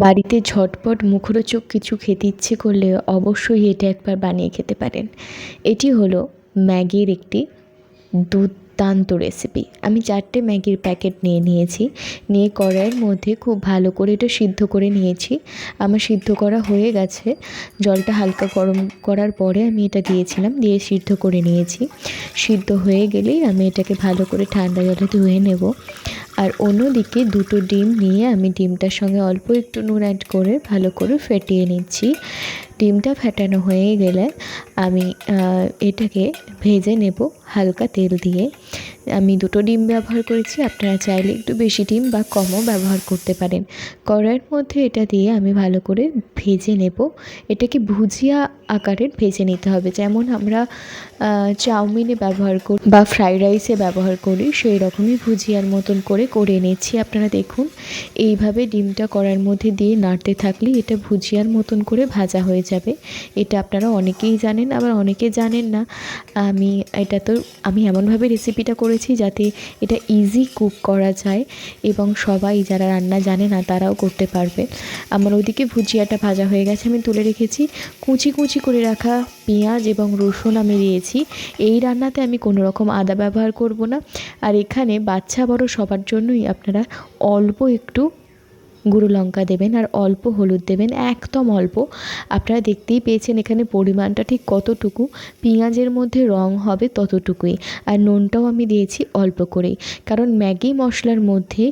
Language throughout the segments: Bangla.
বাড়িতে ঝটপট মুখরোচক কিছু খেতে ইচ্ছে করলে অবশ্যই এটা একবার বানিয়ে খেতে পারেন। এটি হলো ম্যাগির একটি দুর্দান্ত রেসিপি। আমি 4টে ম্যাগির প্যাকেট নিয়েছি। নিয়ে কড়াইয়ের মধ্যে খুব ভালো করে এটা সিদ্ধ করে নিয়েছি। আমার সিদ্ধ করা হয়ে গেছে। জলটা হালকা গরম করার পরে আমি এটা দিয়েছিলাম, দিয়ে সিদ্ধ করে নিয়েছি। সিদ্ধ হয়ে গেলেই আমি এটাকে ভালো করে ঠান্ডা জলে ধুয়ে নেব। আর অন্যদিকে 2টো ডিম নিয়ে আমি ডিমটার সঙ্গে অল্প একটু নুন অ্যাড করে ভালো করে ফেটিয়ে নিচ্ছি। ডিমটা ফেটানো হয়ে গেলে আমি এটাকে ভেজে নেব হালকা তেল দিয়ে। আমি 2টো ডিম ব্যবহার করেছি, আপনারা চাইলে একটু বেশি ডিম বা কমও ব্যবহার করতে পারেন। কড়াইয়ের মধ্যে এটা দিয়ে আমি ভালো করে ভেজে নেব। এটাকে ভুজিয়া আকারের ভেজে নিতে হবে, যেমন আমরা চাউমিনে ব্যবহার করি বা ফ্রাইড রাইসে ব্যবহার করি, সেই রকমই ভুজিয়ার মতন করে নিচ্ছি। আপনারা দেখুন, এইভাবে ডিমটা কড়াইয়ের মধ্যে দিয়ে নাড়তে থাকলে এটা ভুজিয়ার মতন করে ভাজা হয়ে যাবে। এটা আপনারা অনেকেই জানেন, আবার অনেকে জানেন না। আমি এমনভাবে রেসিপিটা করেছি যাতে এটা ইজি কুক করা যায় এবং সবাই যারা রান্না জানে না তারাও করতে পারবে। আমার ওদিকে ভুজিয়াটা ভাজা হয়ে গেছে, আমি তুলে রেখেছি। কুচি কুচি করে রাখা পেঁয়াজ এবং রসুন আমি দিয়েছি। এই রান্নাতে আমি কোনো রকম আদা ব্যবহার করব না। আর এখানে বাচ্চা বড় সবার জন্যই আপনারা অল্প একটু গুঁড়ো লঙ্কা দেবেন আর অল্প হলুদ দেবেন, একদম অল্প। আপনারা দেখতেই পেয়েছেন এখানে পরিমাণটা ঠিক কতটুকু, পেঁয়াজের মধ্যে রং হবে ততটুকুই। আর নুনটাও আমি দিয়েছি অল্প করেই, কারণ ম্যাগি মশলার মধ্যে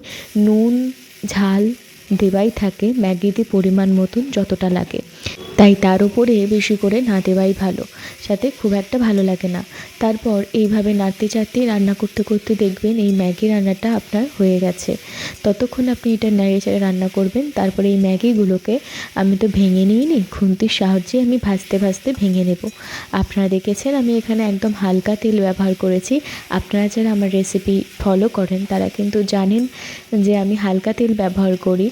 নুন ঝাল দেওয়াই থাকে ম্যাগিতে পরিমাণ মতন যতটা লাগে, তাই তার উপরে বেশি করে না দেওয়াই ভালো, সাথে খুব একটা ভালো লাগে না। তারপর এইভাবে নাড়তে চাড়তে রান্না করতে করতে দেখবেন এই ম্যাগি রান্নাটা আপনার হয়ে গেছে। ততক্ষণ আপনি এটা নেড়ে চেড়ে রান্না করবেন। তারপরে এই ম্যাগিগুলোকে আমি তো ভেঙে নিইনি, খুন্তির সাহায্যে আমি ভাজতে ভাজতে ভেঙে নেব। আপনারা দেখেছেন আমি এখানে একদম হালকা তেল ব্যবহার করেছি। আপনারা যারা আমার রেসিপি ফলো করেন তারা কিন্তু জানেন যে আমি হালকা তেল ব্যবহার করি,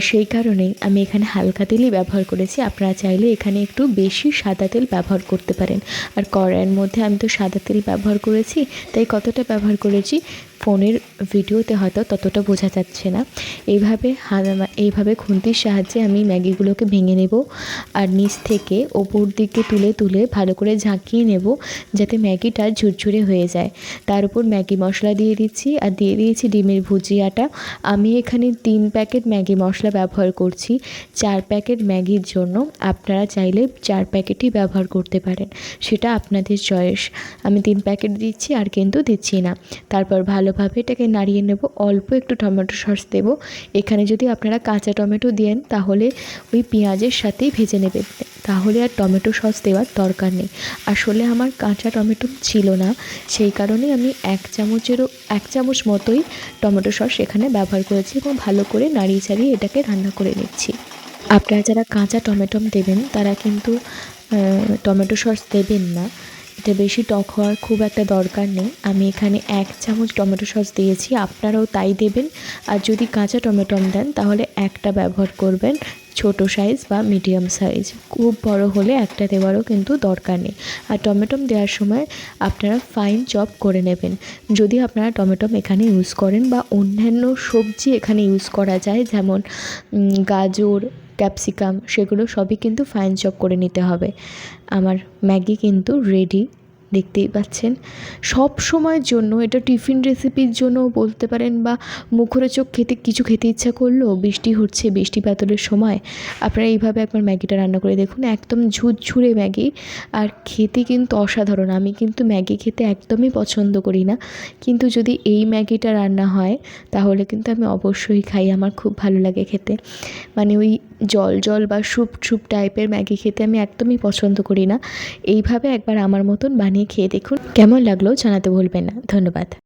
সেই কারণেই আমি এখানে হালকা তেলই ব্যবহার করেছি। আপনারা চাইলে এখানে একটু বেশি সাদা তেল ব্যবহার করতে পারেন। আর কড়াইয়ের মধ্যে আমি তো সাদা তেল ব্যবহার করেছি, তাই কতটা ব্যবহার করেছি ফোনের ভিডিওতে হয়তো ততটা বোঝা যাচ্ছে না। এইভাবে খুন্তির সাহায্যে আমি ম্যাগিগুলোকে ভেঙে নেব আর নিচ থেকে ওপর দিকে তুলে তুলে ভালো করে ঝাঁকিয়ে নেব যাতে ম্যাগিটা ঝুরঝুরে হয়ে যায়। তার উপর ম্যাগি মশলা দিয়ে দিচ্ছি আর দিয়ে দিয়েছি ডিমের ভুজিয়াটা। আমি এখানে 3 প্যাকেট ম্যাগি মশলা ব্যবহার করছি 4 প্যাকেট ম্যাগির জন্য। আপনারা চাইলে 4 প্যাকেটই ব্যবহার করতে পারেন, সেটা আপনাদের চয়েস। আমি 3 প্যাকেট দিচ্ছি আর কিন্তু দিচ্ছি না। তারপর ভালোভাবে এটাকে নাড়িয়ে নেব। অল্প একটু টমেটো সস দেব। এখানে যদি আপনারা কাঁচা টমেটো দেন তাহলে ওই পেঁয়াজের সাথেই ভেজে নেবেন, তাহলে আর টমেটো সস দেওয়ার দরকার নেই। আসলে আমার কাঁচা টমেটো ছিল না, সেই কারণে আমি 1 চামচ মতোই টমেটো সস এখানে ব্যবহার করেছি এবং ভালো করে নাড়িয়ে চাড়িয়ে এটাকে রান্না করে নিচ্ছি। আপনারা যারা কাঁচা টমেটো দেবেন তারা কিন্তু টমেটো সস দেবেন না, এটা বেশি টক হওয়ার খুব একটা দরকার নেই। আমি এখানে 1 চামচ টমেটো সস দিয়েছি, আপনারাও তাই দেবেন। আর যদি কাঁচা টমেটো দেন তাহলে একটা ব্যবহার করবেন, ছোট সাইজ বা মিডিয়াম সাইজ। খুব বড় হলে একটা দেওয়ারও কিন্তু দরকার নেই। আর টমেটো দেওয়ার সময় আপনারা ফাইন চপ করে নেবেন। যদি আপনারা টমেটো এখানে ইউজ করেন বা অন্যান্য সবজি এখানে ইউজ করা যায়, যেমন গাজর, ক্যাপসিকাম, সেগুলো সবই কিন্তু ফাইন চপ করে নিতে হবে। আমার ম্যাগি কিন্তু রেডি, দেখতেই পাচ্ছেন। সব সময়ের জন্য এটা টিফিন রেসিপির জন্য বলতে পারেন, বা মুখরোচক খেতে ইচ্ছা করলো, বৃষ্টি হচ্ছে, বৃষ্টি বাদলের সময় আপনারা এইভাবে একবার ম্যাগিটা রান্না করে দেখুন। একদম ঝুরঝুরে ম্যাগি, আর খেতে কিন্তু অসাধারণ। আমি কিন্তু ম্যাগি খেতে একদমই পছন্দ করি না, কিন্তু যদি এই ম্যাগিটা রান্না হয় তাহলে কিন্তু আমি অবশ্যই খাই। আমার খুব ভালো লাগে খেতে, মানে ওই জল জল বা স্যুপ টাইপের ম্যাগি খেতে আমি একদমই পছন্দ করি না। এইভাবে একবার আমার মতন বানিয়ে খেয়ে দেখুন, কেমন লাগলো জানাতে ভুলবেন না। ধন্যবাদ।